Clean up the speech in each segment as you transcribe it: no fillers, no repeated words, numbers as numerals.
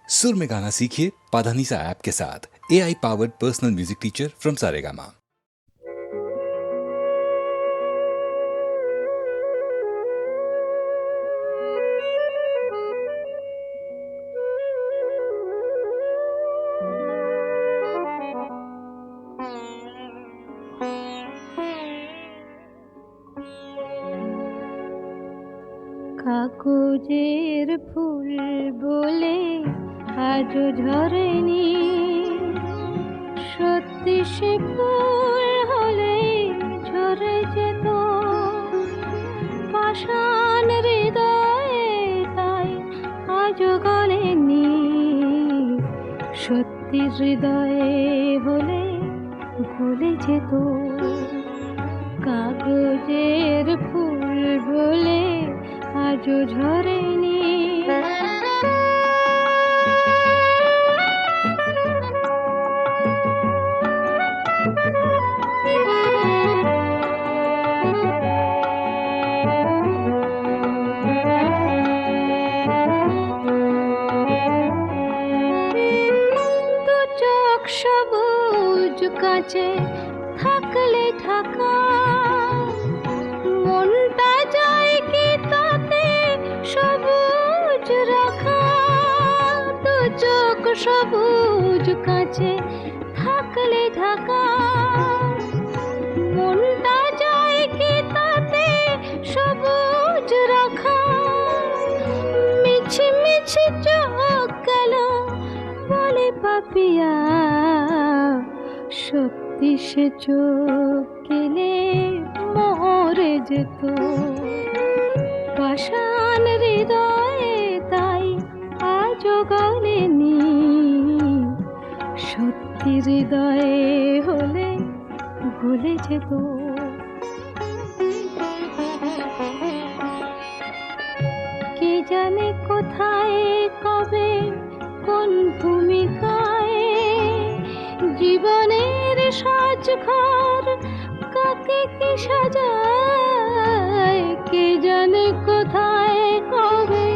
सुर में गाना सीखिए पाधानीसा ऐप के साथ। AI powered personal music teacher from Saregama. কাগজের ফুল বলে আজও ঝরেনি, সত্যি সে ফুল হলে ঝরে যেত পাষাণ হৃদয়ে, তাই আজও গলেনি। সত্যি হৃদয়ে হলে গলে যেত। কাগজের ফুল বলে আজও ঝরেনি। দু চোখ সবুজ কাঁচে থাকলে ঢাকা, মনটা যায় কি তাতে সবুজ রাখা। দু চোখ সবুজ কাঁচে থাকলে ঢাকা, মনটা যায় কি তাতে সবুজ রাখা। মিছি মিছি চোখ গেল বলে পাপিয়া, সত্যি সে চোখ গেলে মরে যেত পাষাণ হৃদয়ে, তাই আজও গলেনি। সত্যি হৃদয়ে হলে গলে যেত। কে জানে কোথায় কবে কোন ভূমিকায় জীবনের সাজঘর কাকে কি সাজায়। কে জানে কোথায় কবে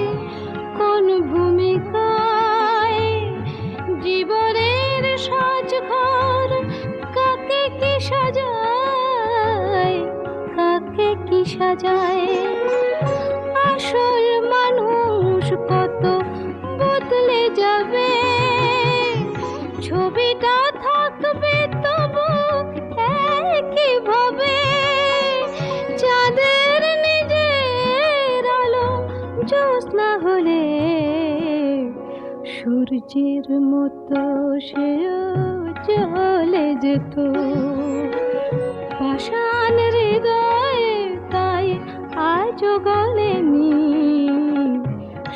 কোন ভূমিকায় জীবনের সাজঘর কাকে কি সাজায়, কাকে কি সাজায়। আসল মানুষ কত বদলে যাবে, ছবিটা থাকবে তবু একই ভাবে। চাঁদের নিজের আলো জ্যোৎস্না হলে সূর্যের মতো সেও চলে যেত পাষাণ হৃদয়ে, তাই আজও গলেনি।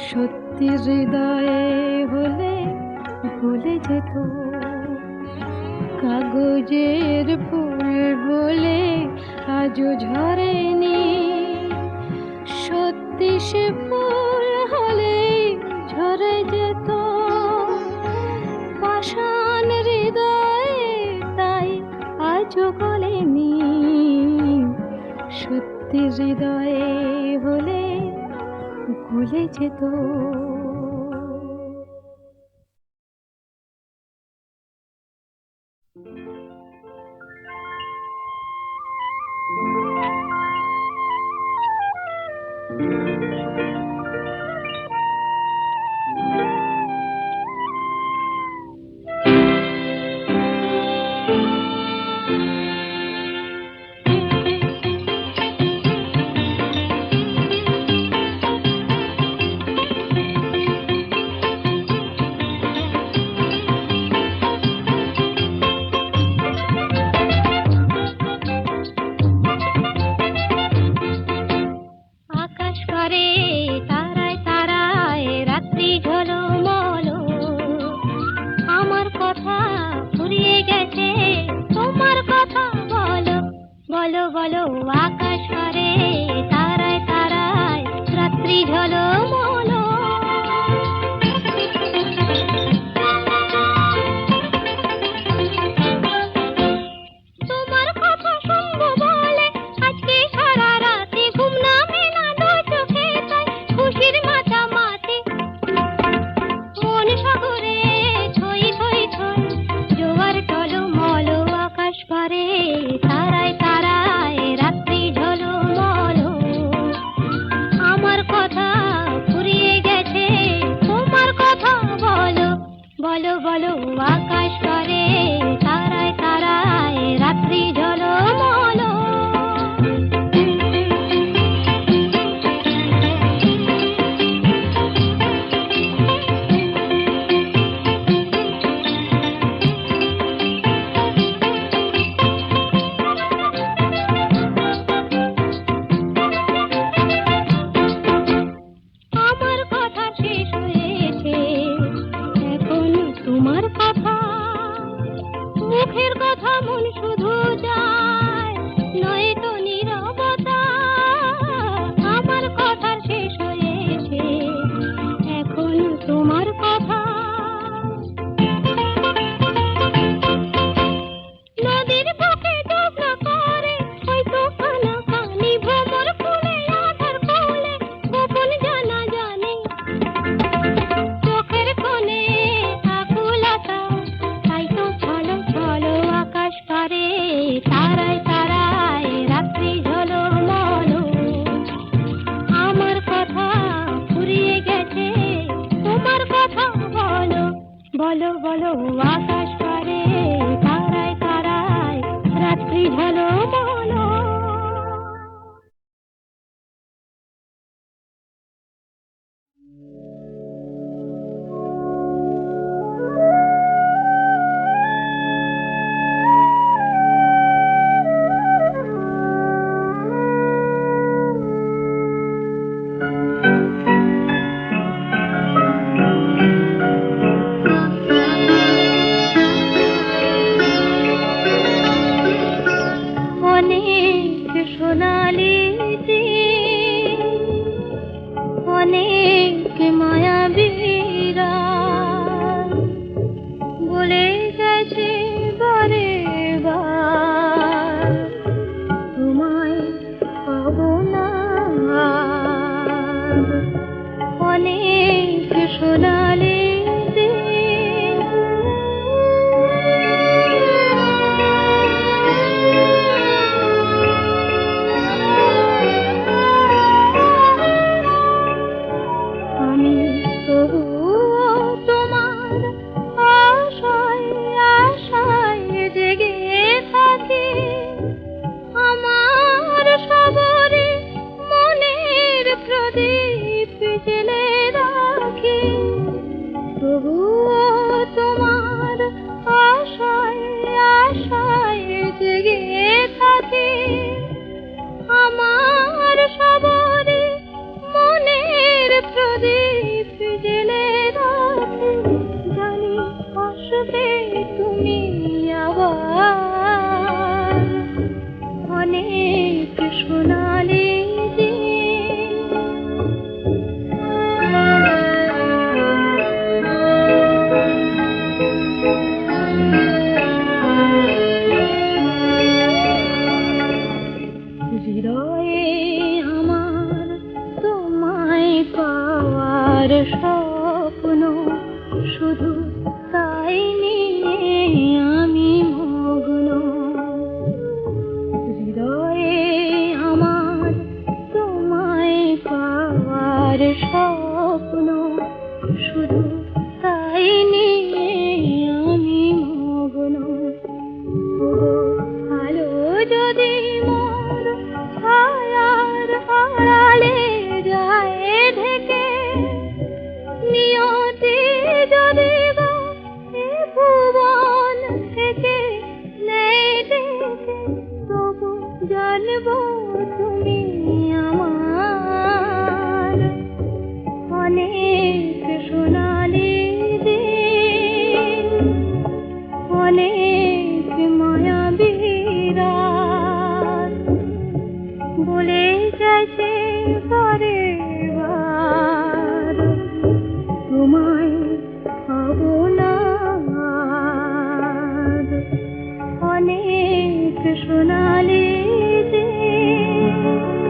সত্যি হৃদয়ে হলে গলে যেত। কাগজের ফুল বলে আজও ঝরেনি, সত্যি সে ফুল হলে ঝরে যেত পাষাণ হৃদয়ে, তাই আজও গলেনি। সত্যি হৃদয়ে হলে গলে যেত। বলো আকাশ করে তারায় তারায় রাত্রি ঝলমলো। তোমার কথা শুনবো বলে আজকে সারা রাতে ঘুম নামে না দু চোখে, তাই খুশির মাথামাতি মনে সাগরে ছই ছই ছই জোয়ার টলমল আকাশ পারে তারায় তারায় রাত্রি ঝলমল আমার কথা ফুরিয়ে গেছে তোমার কথা বলো বলো বলো আকাশ পারে তারায় তারায় রাত্রি ঝলমল আমার কথা শেষ হয়েছে এখন তোমার কথা মুখের কথা মন শুধু যায় নয়তো নীরবতা আমার কথা শেষ হয়েছে এখন তোমার কথা নদীর বুকে ডুবনা করে হয়তো কানা কানি ভ্রমর ফুলে আধার কোলে গোপন জানা জানে চোখের কোণে আকুলতা তাই তো ছলো ছলো আকাশ পারে তারায় তারায় রাত্রি ঝলমল আমার কথা ফুরিয়ে গেছে তোমার কথা বলো বলো বলো আকাশ পারে তারায় তারায় রাত্রি ঝলমল অনেক সোনালি দিন অনেক মায়াবী রাত বলে গেছে বারে বার তোমায় পাবো না আর। অনেক সোনালি দিন আমি তবুও তোমার আশায় আশায় জেগে থাকি আমার সবরে মনের প্রদীপ জেলে রাখি তবুও তোমার আশায় আশায় জেগে থাকি আমার সবরে মনের প্রদীপ জেলে রাখি জানি আসবে তুমি আবার অনেক সোনালি দিন হৃদয়ে আমার তোমায় পাওয়ার স্বপ্ন শুধু তাই নিয়ে আমি মগ্ন হৃদয়ে আমার তোমায় পাওয়ার স্বপ্ন শুধু তাই নিয়ে আমি মগ্ন আলো যদি মোর ছায়ার আড়ালে যায় ঢেকে নিয়তি যদি বা এ ভুবন থেকে নেই ডেকে তবু জানবো তুমি আমার অনেক সোনালি দিন অনেক মায়াবী রাত বলে গেছে বারে বার তোমায় পাবো না আর। অনেক সোনালি দিন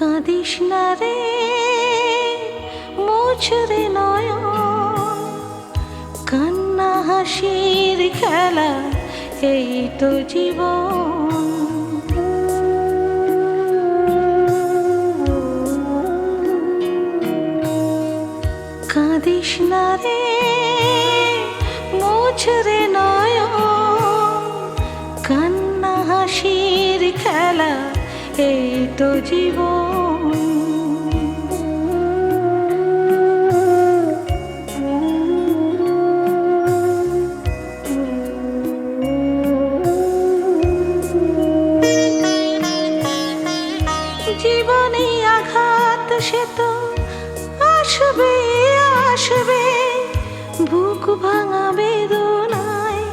কাঁদিস না রে মোছরে নয়ন, কান্না হাসির খেলা এই তো জীবন। কাঁদিস না রে মোছরে নয়ন, কান্না হাসির খেলা এই তো জীবন। জীবনে আঘাত সে তো আসবে আসবে, বুক ভাঙা বেদনায়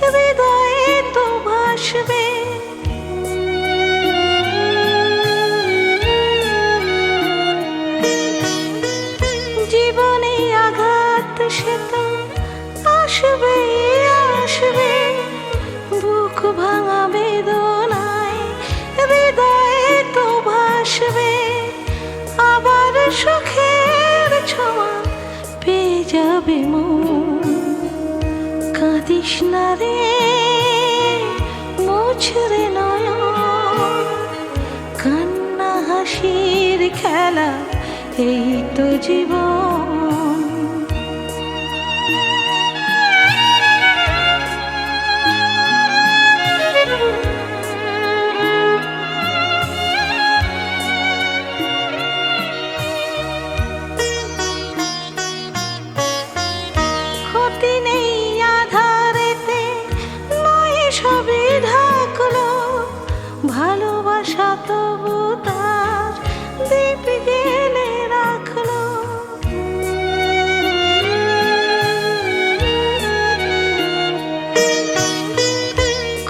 হৃদয়ে তো ভাসবে। জীবনে আঘাত সে তো আসবে আসবে, বুক ভাঙা বেদনায় হৃদয়ে তো ভাসবে। আবার সুখের ছোঁয়া পেয়ে যাবে মন। কাঁদিস না রে মোছরে নয়ন, কান্না হাসির খেলা এই তো জীবন। ক্ষতি নেই আধারেতে, নয় সবে ঢাকলো, ভালোবাসা তবু তার দীপ গেলে রাখলো।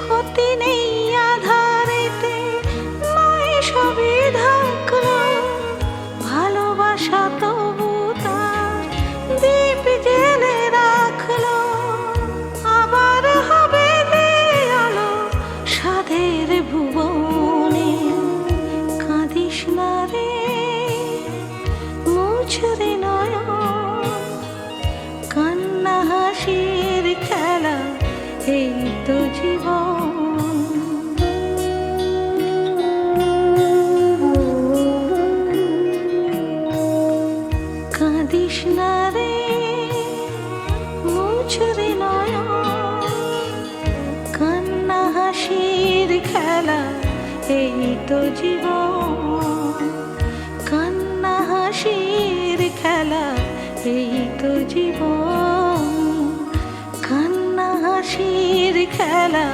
ক্ষতি নেই আধারেতে, নয় সবে ঢাকলো, ভালোবাসা তবু তার দীপ জেলে রাখলো। আবার হবে আলো সাধের ভুবনে। কাঁদিস না রে মোছরে নয়ন, কান্না হাসির খেলা এই তো জীবন। কাঁদিস না রে মোছরে নয়ন, কান্না হাসির খেলা এই তো জীবন। কান্না হাসির খেলা এই তো জীবন। কান্না হাসির খেলা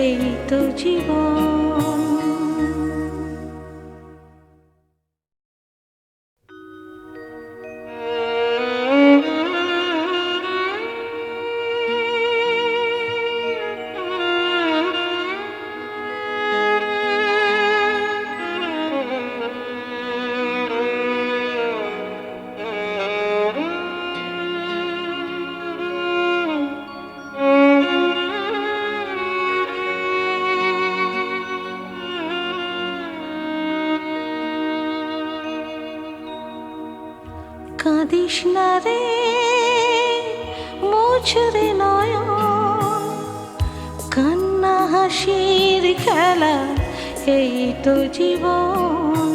এই তো জীবন। কাঁদিস না রে মোছরে নয়ন, কান্না হাসির খেলা এই তো জীবন।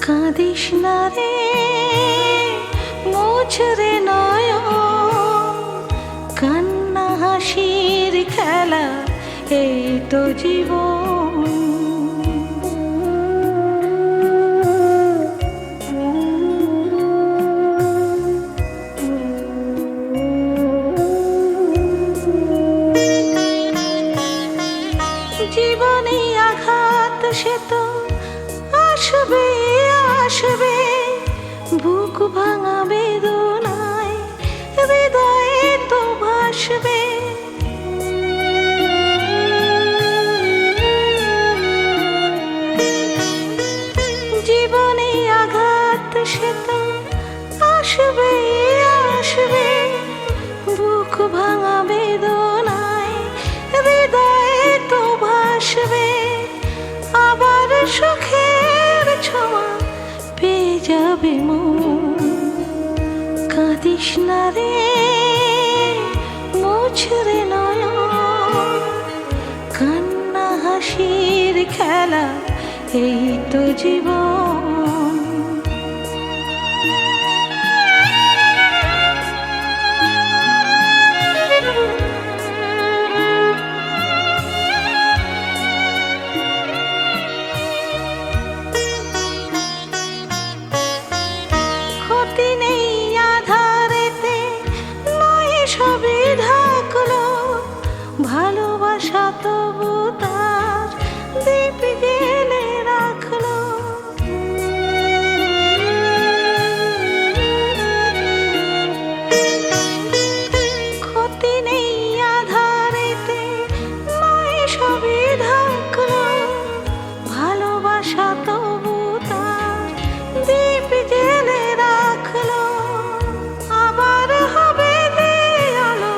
কাঁদিস না রে মোছরে নয়ন, কান্না হাসির খেলা এই তো জীবন। জীবনে আঘাত সে তো আসবে আসবে, বুক ভাঙা বেদনায় হৃদয়ে তো ভাসবে। না রে মুছরে নয়ন, কান্না হাসির খেলা এই তো জীবন। ক্ষতি নেই আধারেতে, নয় সবই ঢাকলো, ভালোবাসা তবু তার দীপ গেলে রাখলো। ক্ষতি নেই আধারেতে, নয় সবই ঢাকলো, ভালোবাসা তবু তার দীপ জেলে রাখলো। আবার হবে আলো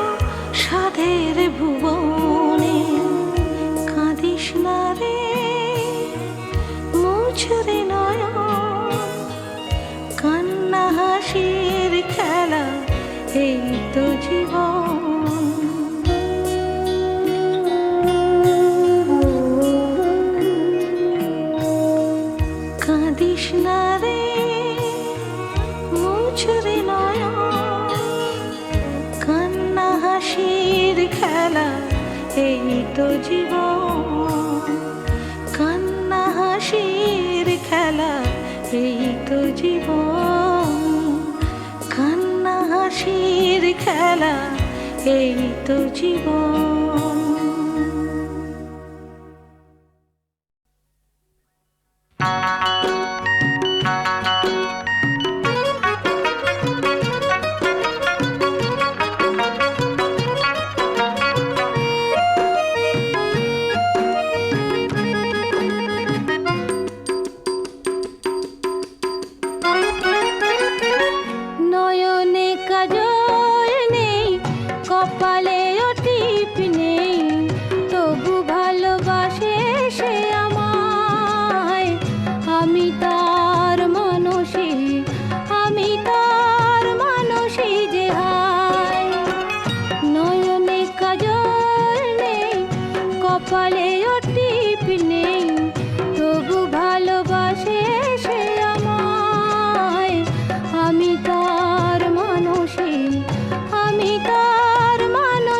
সাধের ভুবনে, কাঁদিস না রে মুছরে নয়ন, কান্না হাসির খেলা এই তো জীবন। কাঁদিস না রে মুছরে নয়ন, কান্না হাসির খেলা এই তো জীবন। কান্না হাসির খেলা এই তো জীবন। কান্না হাসির খেলা এই তো জীবন। নয়নে কাজল নেই, কপালে টিপ নেই, তবু ভালোবাসে সে আমায়। আমি তার মানুষী, আমি তার মানুষী যে হায়। নয়নে কাজল নেই, কপালে টিপ নেই, তবু ভালোবাসে সে আমায়। আমি তার মানুষী, আমি তার মানুষী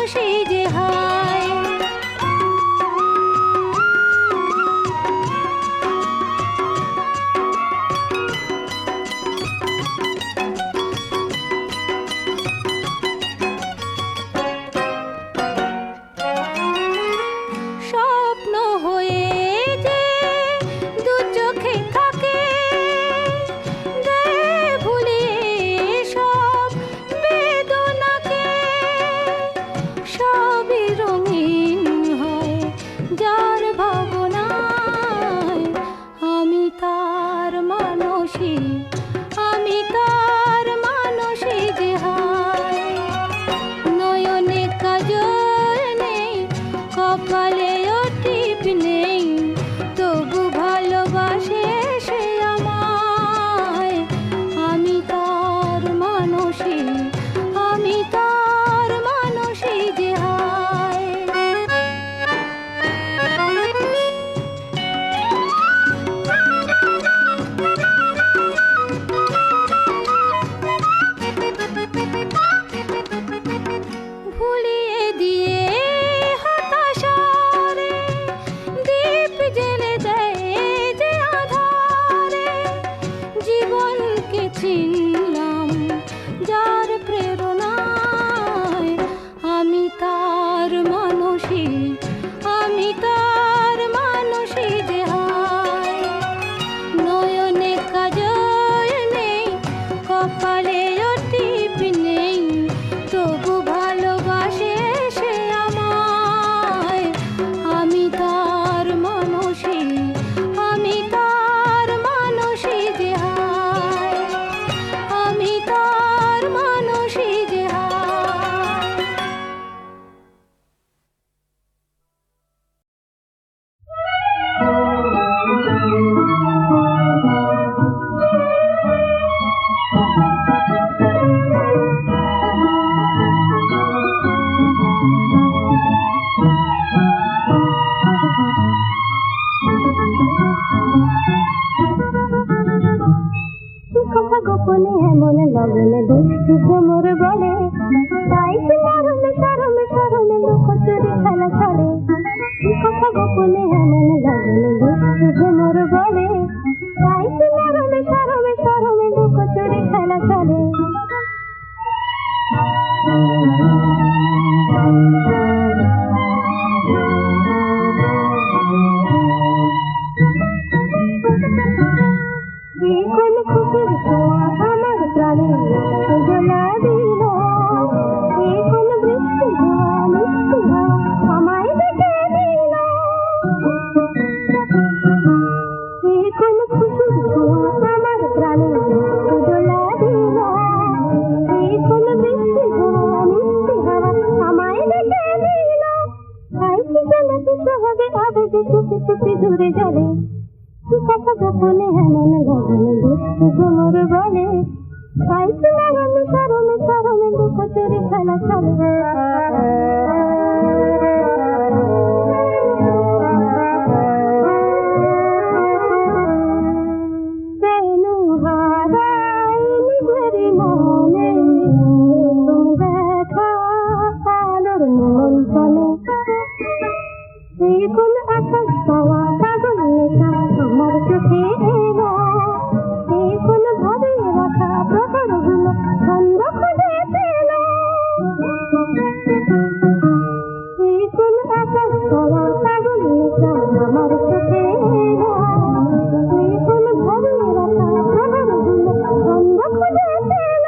যে চুপি চুপি দূরে যাবে কি কথা গোপনে এমন লগনে দুষ্টু ভ্রমর বলে পাইছি নরমে সরমে সরমে লুকোচুরি খেলা চলে কেন হারাই নিজের মনে তুমি দেখা আলোর মন চলে এই কোন আকাশ পাওয়া পাগল নেশা আমার চোখে এলো এই কোন ভাবে রাখা প্রহর গুলো ছন্দ খুঁজে পেল এই কোন আকাশ পাওয়া পাগল নেশা আমার চোখে এলো এই কোন ভাবে রাখা প্রহর গুলো ছন্দ খুঁজে পেল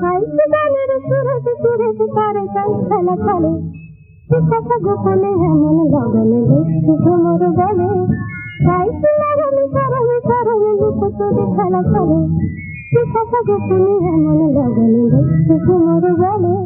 গাইছে গানের সুরেতে সুরেতে তারে গান খেলা চলে কি কথা গোপনে এমন লগনে দুষ্টু ভ্রমর বলে গাইছে নরমে সরমে সরমে লুকোচুরি খেলা চলে কি কথা গোপনে এমন লগনে দুষ্টু ভ্রমর বলে